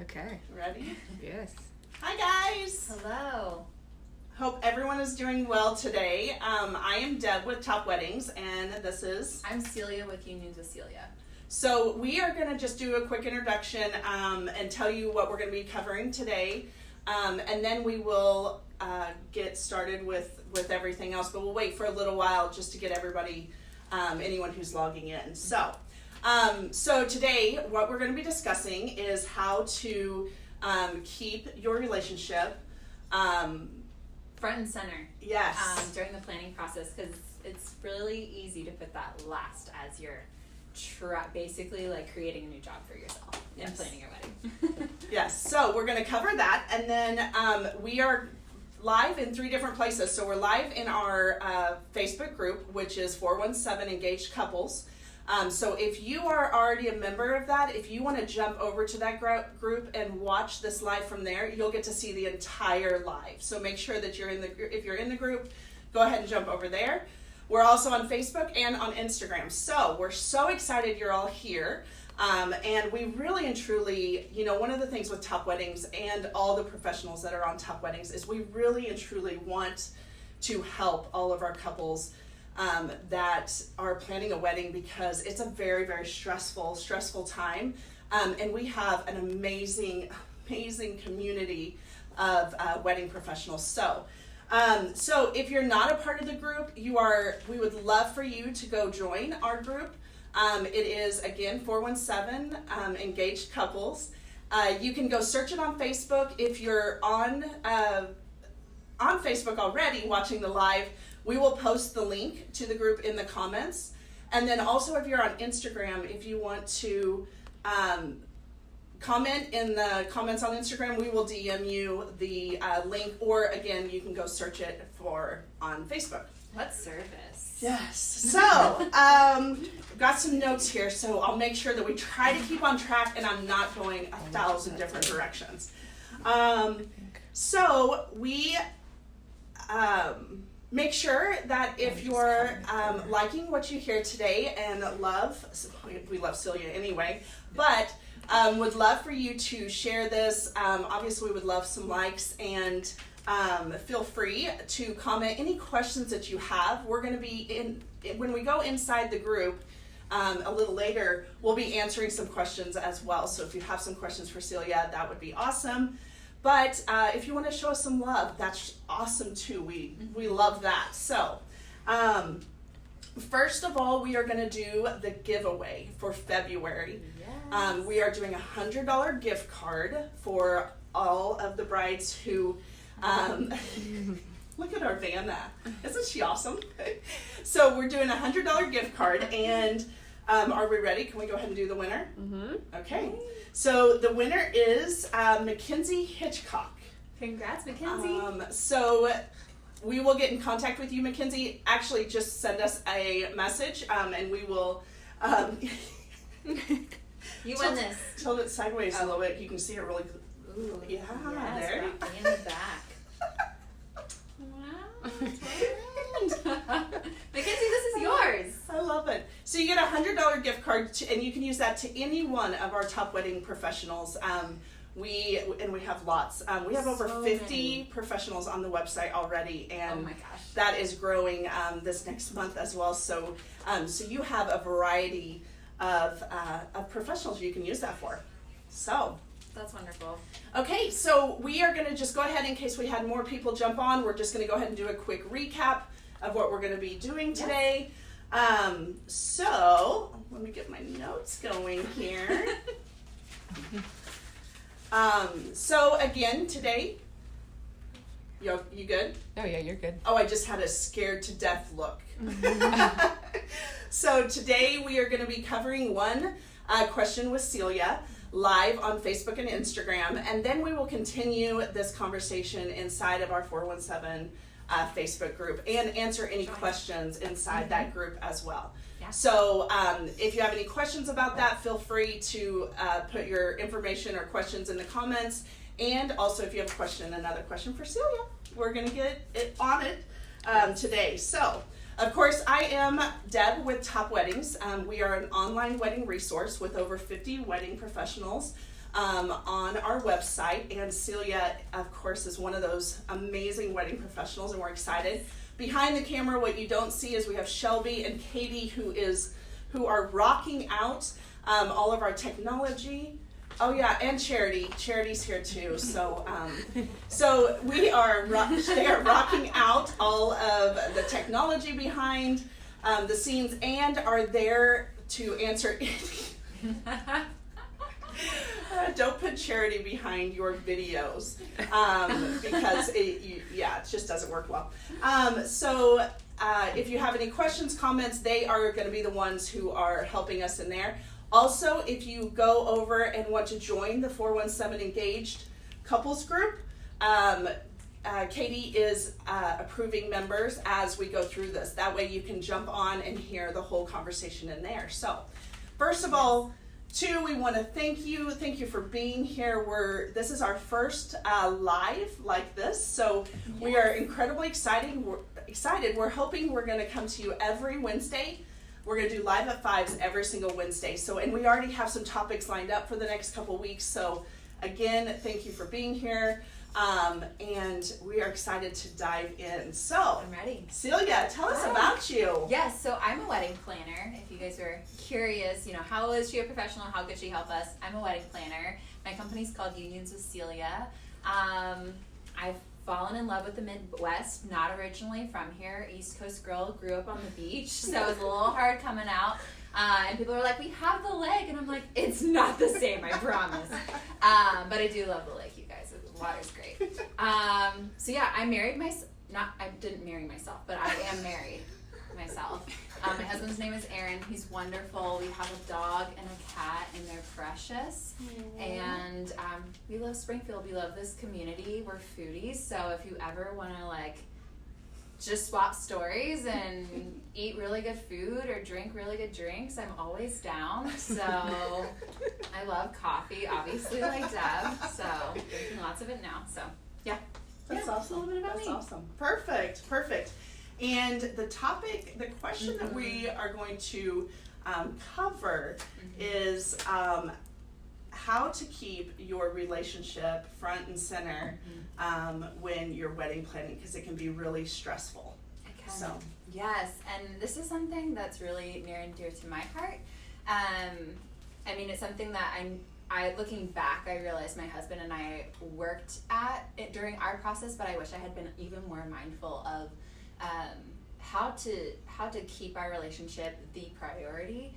Okay. Ready? Yes. Hi guys! Hello. Hope everyone is doing well today. I am Deb with Top Weddings, and this is... I'm Celia with Unions With Celia. So we are going to just do a quick introduction and tell you what we're going to be covering today. And then we will get started with everything else, but we'll wait for a little while just to get everybody, anyone who's logging in. So today what we're going to be discussing is how to keep your relationship Front and center. Yes. During the planning process, because it's really easy to put that last as your basically like creating a new job for yourself and planning your wedding. Yes, so we're going to cover that, and then we are live in 3 different places. So we're live in our Facebook group, which is 417 Engaged Couples. So if you are already a member of that, if you want to jump over to that group and watch this live from there, you'll get to see the entire live. So make sure that if you're in the group, go ahead and jump over there. We're also on Facebook and on Instagram. So we're so excited you're all here. And we really and truly, one of the things with Top Weddings and all the professionals that are on Top Weddings is we really and truly want to help all of our couples that are planning a wedding, because it's a very, very stressful time. And we have an amazing community of wedding professionals. So if you're not a part of the group, we would love for you to go join our group. It is, again, 417 Engaged Couples. You can go search it on Facebook. If you're on Facebook already watching the live, we will post the link to the group in the comments. And then also if you're on Instagram, if you want to comment in the comments on Instagram, we will DM you the link, or again, you can go search it on Facebook. What service? Yes. So, got some notes here, so I'll make sure that we try to keep on track and I'm not going 1,000 different directions. So we make sure that if you're liking what you hear today and we love Celia anyway, but would love for you to share this. Obviously, we would love some likes, and feel free to comment any questions that you have. We're going to be when we go inside the group a little later, we'll be answering some questions as well. So if you have some questions for Celia, that would be awesome. But if you want to show us some love, that's awesome too. We love that. So first of all, we are going to do the giveaway for February. Yes. We are doing a $100 gift card for all of the brides who look at our Vanna. Isn't she awesome? So we're doing a $100 gift card, and are we ready? Can we go ahead and do the winner? Mm-hmm. Okay. So the winner is Mackenzie Hitchcock. Congrats, Mackenzie. So we will get in contact with you, Mackenzie. Actually, just send us a message, and we will. You won this. Tilt it sideways a little bit. You can see it really. Ooh, yeah, yes, there. In the back. Wow. Mackenzie, this is yours. I love it. So you get a $100 gift card, and you can use that to any one of our Top Wedding professionals. We have lots. We have over 50 professionals on the website already, and oh my gosh, that is growing this next month as well. So you have a variety of professionals you can use that for. So. That's wonderful. Okay, so we are going to just go ahead, in case we had more people jump on, we're just going to go ahead and do a quick recap of what we're going to be doing today. So let me get my notes going here. So again, today, you good? Oh yeah, you're good. Oh, I just had a scared to death look. So today we are going to be covering one question with Celia live on Facebook and Instagram, and then we will continue this conversation inside of our 417 Facebook group and answer any questions inside that group as well. Yeah. So if you have any questions about that, feel free to put your information or questions in the comments, and also if you have another question for Celia, we're going to get it on it today. So of course, I am Deb with Top Weddings. We are an online wedding resource with over 50 wedding professionals on our website. And Celia, of course, is one of those amazing wedding professionals, and we're excited. Behind the camera, what you don't see is we have Shelby and Katie who are rocking out all of our technology. Oh yeah, and Charity. Charity's here too. So so they are rocking out all of the technology behind the scenes, and are there to answer any. Don't put Charity behind your videos because it just doesn't work well. So if you have any questions, comments, they are going to be the ones who are helping us in there. Also, if you go over and want to join the 417 Engaged Couples Group, Katie is approving members as we go through this. That way you can jump on and hear the whole conversation in there. So, first of all, we want to thank you. Thank you for being here. This is our first live like this, so we are incredibly excited. We're hoping we're going to come to you every Wednesday. We're going to do live at 5s every single Wednesday. So, and we already have some topics lined up for the next couple weeks. So, again, thank you for being here. And we are excited to dive in. So, I'm ready. Celia, tell us about you. Yes, so I'm a wedding planner. If you guys were curious, how is she a professional? How could she help us? I'm a wedding planner. My company's called Unions With Celia. I've fallen in love with the Midwest, not originally from here. East Coast girl, grew up on the beach, so it was a little hard coming out. And people were like, we have the lake. And I'm like, it's not the same, I promise. But I do love the lake, you guys. The water's great. So yeah, I married I didn't marry myself, but I am married myself. My husband's name is Aaron. He's wonderful. We have a dog and a cat, and they're precious. And we love Springfield. We love this community. We're foodies, so if you ever want to just swap stories and eat really good food or drink really good drinks, I'm always down. So I love coffee, obviously, like Deb. So drinking lots of it now. So yeah, That's awesome. A little bit about That's me. awesome. Perfect. And the question that we are going to cover is how to keep your relationship front and center when you're wedding planning, because it can be really stressful. It can. So. Yes, and this is something that's really near and dear to my heart. It's something that I looking back, I realized my husband and I worked at it during our process, but I wish I had been even more mindful of how to keep our relationship the priority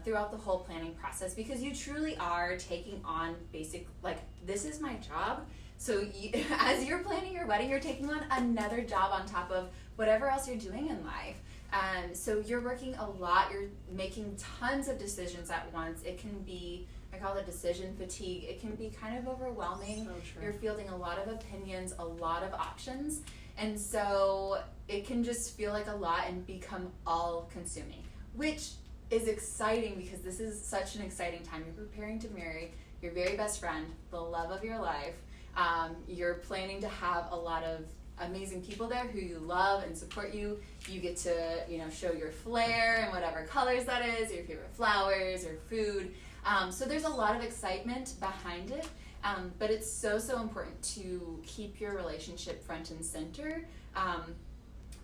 throughout the whole planning process, because you truly are taking on this is my job. So as you're planning your wedding, you're taking on another job on top of whatever else you're doing in life. So you're working a lot, you're making tons of decisions at once. It can be, I call it decision fatigue. It can be kind of overwhelming. So true. You're fielding a lot of opinions, a lot of options. And so it can just feel like a lot and become all consuming, which is exciting because this is such an exciting time. You're preparing to marry your very best friend, the love of your life. You're planning to have a lot of amazing people there who you love and support you. You get to, show your flair and whatever colors that is, your favorite flowers or food. So there's a lot of excitement behind it. But it's so important to keep your relationship front and center.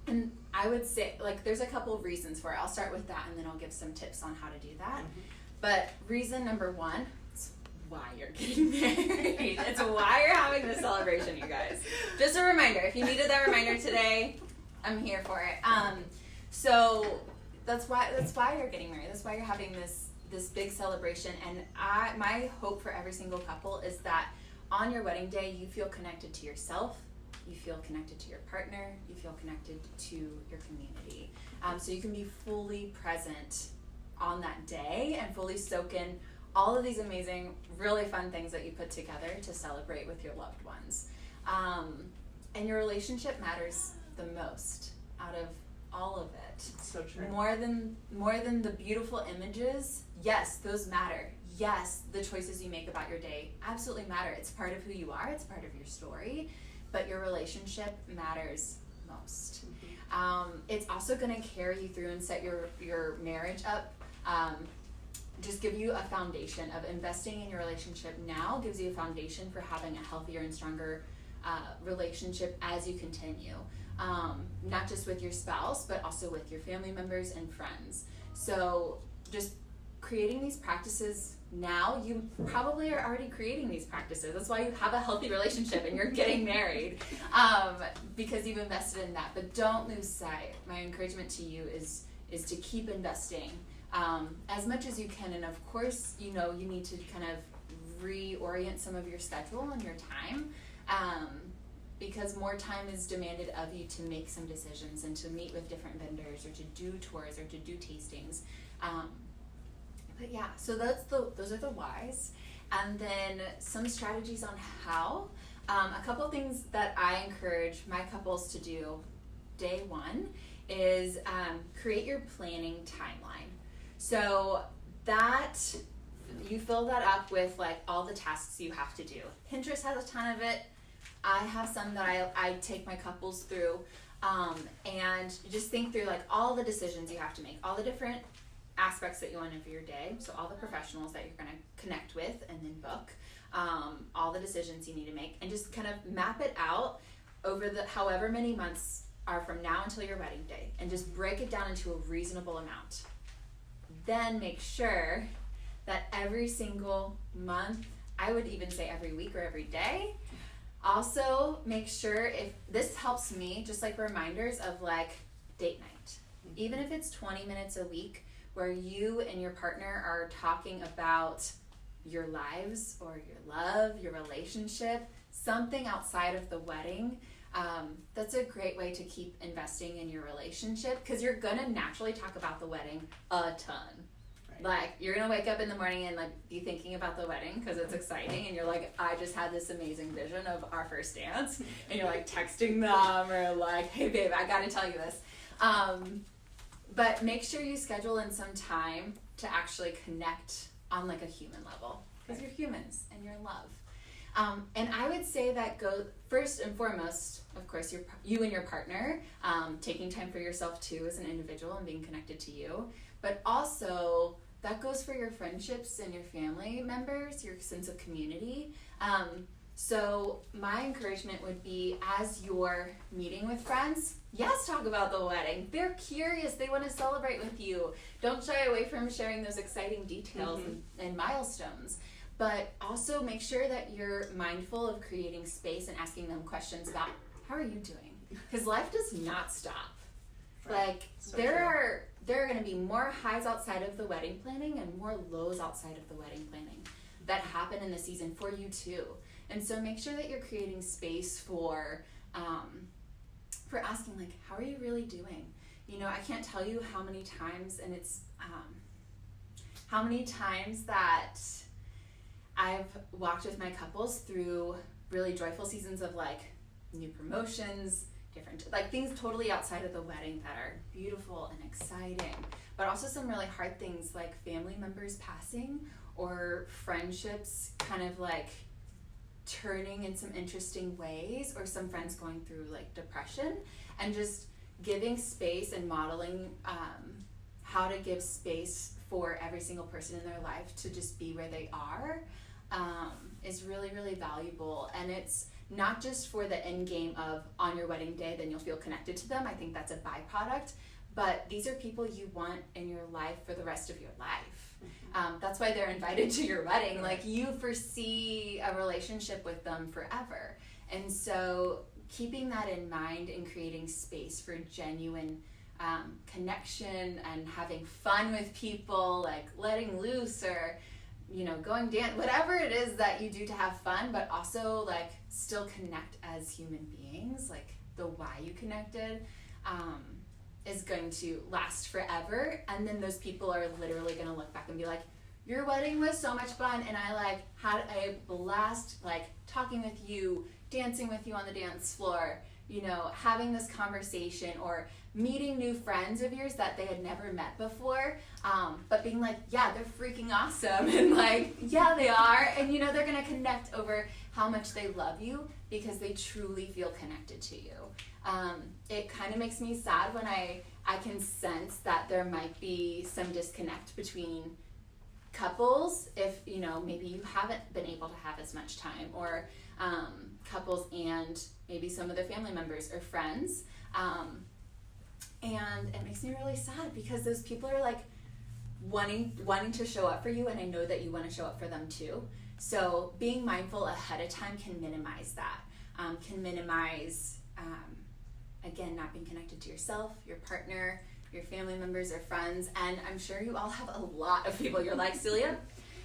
And I would say, there's a couple of reasons for it. I'll start with that, and then I'll give some tips on how to do that. Mm-hmm. But reason number one, it's why you're getting married. It's why you're having this celebration, you guys. Just a reminder. If you needed that reminder today, I'm here for it. So that's why you're getting married. That's why you're having this big celebration. And my hope for every single couple is that on your wedding day, you feel connected to yourself, you feel connected to your partner, you feel connected to your community. So you can be fully present on that day and fully soak in all of these amazing, really fun things that you put together to celebrate with your loved ones. And your relationship matters the most out of all of it. So true. More than the beautiful images. Yes, those matter. Yes, the choices you make about your day absolutely matter. It's part of who you are. It's part of your story. But your relationship matters most. Mm-hmm. It's also going to carry you through and set your marriage up just give you a foundation of investing in your relationship now, gives you a foundation for having a healthier and stronger relationship as you continue, not just with your spouse, but also with your family members and friends. So just creating these practices now, you probably are already creating these practices. That's why you have a healthy relationship and you're getting married, because you've invested in that. But don't lose sight. My encouragement to you is to keep investing as much as you can. And of course, you need to kind of reorient some of your schedule and your time, because more time is demanded of you to make some decisions and to meet with different vendors or to do tours or to do tastings. But yeah, so those are the whys. And then some strategies on how. A couple things that I encourage my couples to do day one is create your planning timeline. So that you fill that up with like all the tasks you have to do. Pinterest has a ton of it. I have some that I take my couples through, and just think through like all the decisions you have to make, all the different aspects that you want for your day. So all the professionals that you're going to connect with and then book, all the decisions you need to make, and just kind of map it out over the however many months are from now until your wedding day, and just break it down into a reasonable amount. Then make sure that every single month, I would even say every week or every day, also make sure, if this helps me, just like reminders of like date night, even if it's 20 minutes a week where you and your partner are talking about your lives or your love, your relationship, something outside of the wedding. That's a great way to keep investing in your relationship, because you're gonna naturally talk about the wedding a ton. Right. Like, you're gonna wake up in the morning and like be thinking about the wedding because it's exciting, and you're like, I just had this amazing vision of our first dance, and you're like texting them or like, hey babe, I gotta tell you this. But make sure you schedule in some time to actually connect on like a human level, because you're humans and you're in love. And I would say that goes first and foremost, of course, you and your partner, taking time for yourself too as an individual and being connected to you, but also that goes for your friendships and your family members, your sense of community. So my encouragement would be, as you're meeting with friends, yes, talk about the wedding. They're curious. They want to celebrate with you. Don't shy away from sharing those exciting details and milestones. But also make sure that you're mindful of creating space and asking them questions about, how are you doing? Because life does not stop. Right. Like, so there are going to be more highs outside of the wedding planning and more lows outside of the wedding planning that happen in the season for you too. And so make sure that you're creating space for asking, like, how are you really doing? I can't tell you how many times, and it's how many times that I've walked with my couples through really joyful seasons of like new promotions, different like things totally outside of the wedding that are beautiful and exciting, but also some really hard things like family members passing or friendships kind of like turning in some interesting ways, or some friends going through like depression, and just giving space and modeling how to give space for every single person in their life to just be where they are is really, really valuable. And it's not just for the end game of on your wedding day, then you'll feel connected to them. I think that's a byproduct, but these are people you want in your life for the rest of your life. That's why they're invited to your wedding. Like, you foresee a relationship with them forever. And so keeping that in mind and creating space for genuine connection and having fun with people, like letting loose or, going dance, whatever it is that you do to have fun, but also like still connect as human beings, like the why you connected, is going to last forever. And then those people are literally going to look back and be like, your wedding was so much fun, and I like had a blast like talking with you, dancing with you on the dance floor, having this conversation, or meeting new friends of yours that they had never met before, but being like, yeah, they're freaking awesome, and like, yeah, they are, and they're gonna connect over how much they love you because they truly feel connected to you. It kind of makes me sad when I can sense that there might be some disconnect between couples, if maybe you haven't been able to have as much time, or couples and maybe some of their family members or friends, and it makes me really sad because those people are like wanting to show up for you, and I know that you want to show up for them too. So being mindful ahead of time can minimize that, can minimize again, not being connected to yourself, your partner, your family members or friends. And I'm sure you all have a lot of people. You're like, Celia,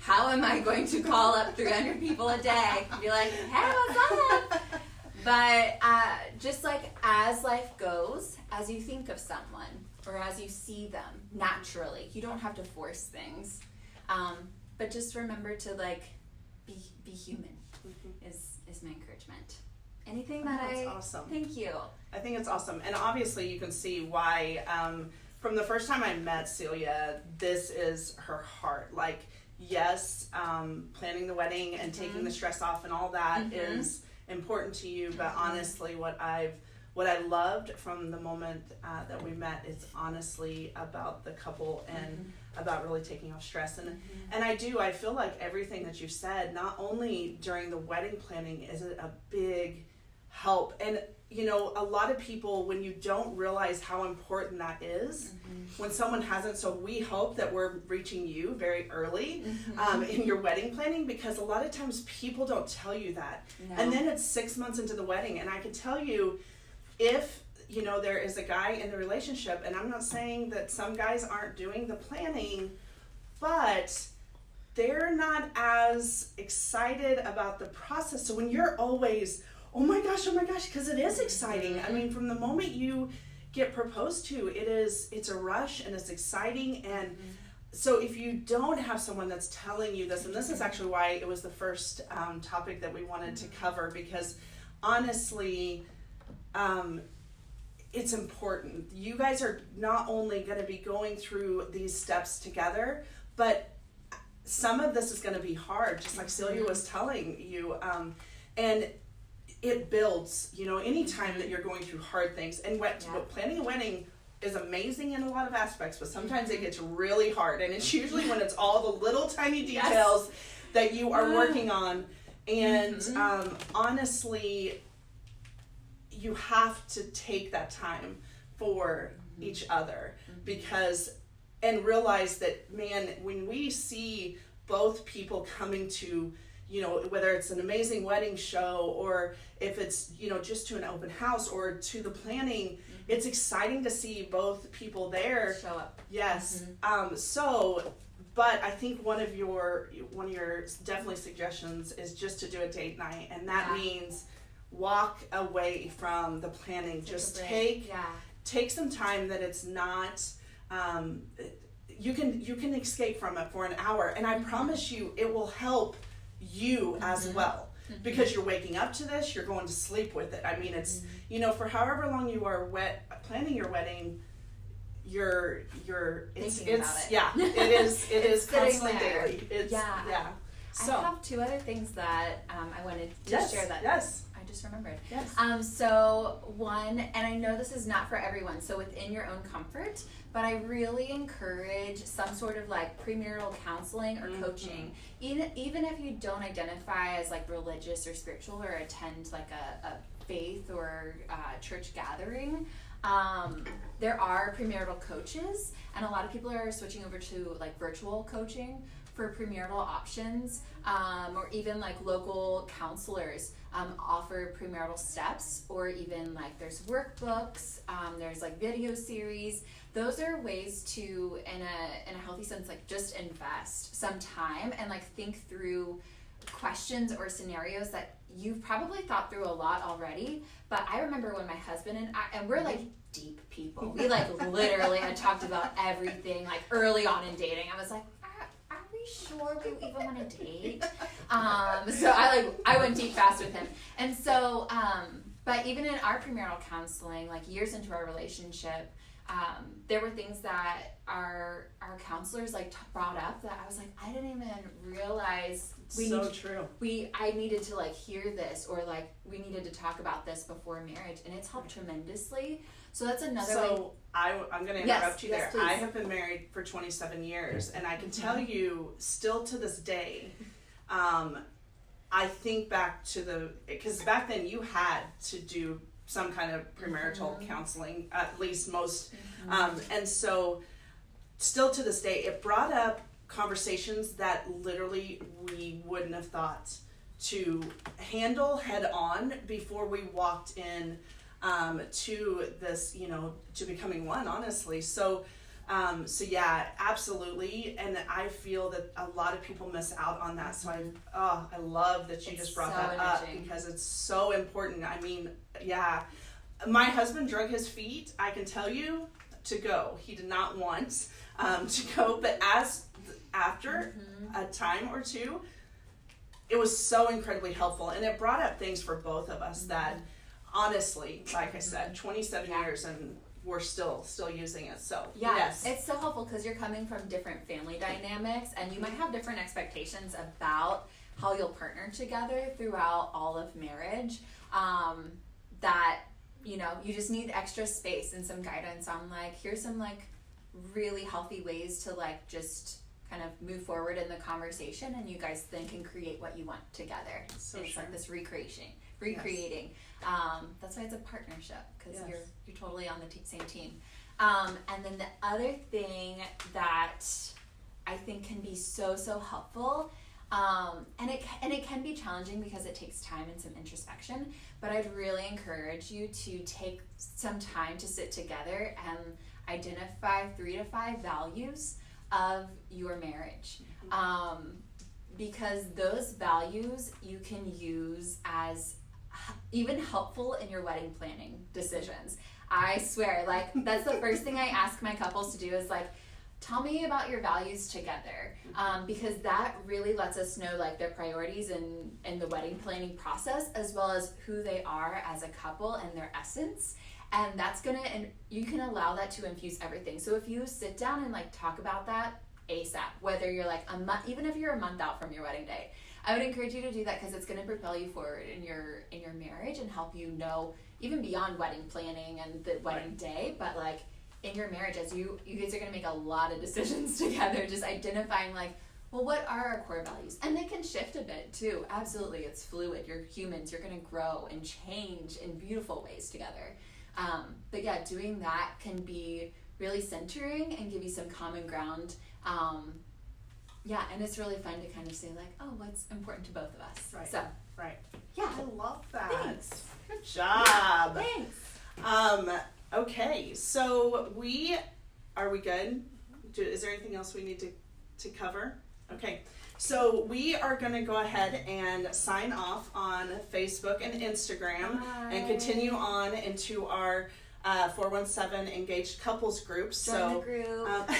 how am I going to call up 300 people a day? Be like, hey, what's up? But just like as life goes, as you think of someone or as you see them naturally, you don't have to force things. But just remember to like be human is my encouragement. Anything that's awesome. Thank you. I think it's awesome. And obviously you can see why, from the first time I met Celia, this is her heart. Like, yes, planning the wedding and taking the stress off and all that is important to you. But honestly, what I loved from the moment that we met is honestly about the couple and about really taking off stress. And I feel like everything that you said, not only during the wedding planning, is it a big help. And a lot of people, when you don't realize how important that is, when someone hasn't, so we hope that we're reaching you very early in your wedding planning, because a lot of times people don't tell you that. No. And then it's 6 months into the wedding, and I can tell you, if there is a guy in the relationship, and I'm not saying that some guys aren't doing the planning, but they're not as excited about the process. So when you're always, oh my gosh, because it is exciting. I mean, from the moment you get proposed to, it's a rush and it's exciting. And so if you don't have someone that's telling you this, and this is actually why it was the first topic that we wanted to cover, because honestly, it's important. You guys are not only going to be going through these steps together, but some of this is going to be hard, just like Celia was telling you. And it builds, anytime that you're going through hard things. And planning a wedding is amazing in a lot of aspects, but sometimes it gets really hard. And it's usually when it's all the little tiny details that you are working on. And honestly, you have to take that time for each other, and realize that, man, when we see both people coming to, whether it's an amazing wedding show or if it's, just to an open house or to the planning, it's exciting to see both people there. Show up. Yes. But I think one of your definitely suggestions is just to do a date night, and that means walk away from the planning. Just take some time that it's not, you can escape from it for an hour, and I promise you it will help you as well, because you're waking up to this, you're going to sleep with it. I mean, it's for however long you are planning your wedding, it's it is constantly daily. So I have two other things that I wanted to share that I just remembered. So one, and I know this is not for everyone, so within your own comfort, but I really encourage some sort of like premarital counseling or coaching, even if you don't identify as like religious or spiritual or attend like a faith or church gathering. There are premarital coaches, and a lot of people are switching over to like virtual coaching for premarital options, or even like local counselors offer premarital steps, or even like there's workbooks, there's like video series. Those are ways to, in a healthy sense, like just invest some time and like think through questions or scenarios that you've probably thought through a lot already. But I remember when my husband and we're like deep people. We like literally had talked about everything like early on in dating. I was like, are we sure we even want to date? So I went deep fast with him. And so, but even in our premarital counseling, like years into our relationship, there were things that our counselors like brought up that I was like, I didn't even realize I needed to like hear this, or like we needed to talk about this before marriage, and it's helped tremendously. So that's another way. So I'm going to interrupt you there. Please. I have been married for 27 years, and I can tell you, still to this day, I think back to because back then you had to do some kind of premarital counseling, at least most, and so still to this day, it brought up conversations that literally we wouldn't have thought to handle head on before we walked in to this, to becoming one, honestly. So yeah, absolutely. And I feel that a lot of people miss out on that. So I love that you just brought that up, because it's so important. I mean, yeah, my husband drug his feet, I can tell you, to go. He did not want to go, but after a time or two, it was so incredibly helpful, and it brought up things for both of us that honestly, like I said, 27 years and we're still using it. So yes, it's so helpful because you're coming from different family dynamics, and you might have different expectations about how you'll partner together throughout all of marriage. That you just need extra space and some guidance on like, here's some like really healthy ways to like just kind of move forward in the conversation, and you guys then can create what you want together. So it's like this recreating. Yes. That's why it's a partnership, because you're totally on the same team. And then the other thing that I think can be so helpful, and it can be challenging because it takes time and some introspection, but I'd really encourage you to take some time to sit together and identify 3 to 5 values of your marriage. Because those values you can use as even helpful in your wedding planning decisions. I swear, like, that's the first thing I ask my couples to do is like, tell me about your values together, because that really lets us know like their priorities in the wedding planning process, as well as who they are as a couple and their essence. And that's and you can allow that to infuse everything. So if you sit down and like talk about that ASAP, whether you're like a month, even if you're a month out from your wedding day, I would encourage you to do that, because it's going to propel you forward in your marriage and help you know, even beyond wedding planning and the wedding day, but like in your marriage, as you guys are going to make a lot of decisions together, just identifying like, well, what are our core values? And they can shift a bit too. Absolutely, it's fluid. You're humans. You're going to grow and change in beautiful ways together. But yeah, doing that can be really centering and give you some common ground. And it's really fun to kind of say like, oh, what's important to both of us. Right. So, right. Yeah. I love that. Thanks. Good job. Yeah, thanks. Okay, so are we good? Is there anything else we need to cover? Okay, so we are going to go ahead and sign off on Facebook and Instagram. Bye. And continue on into our 417 Engaged Couples group. Join the group.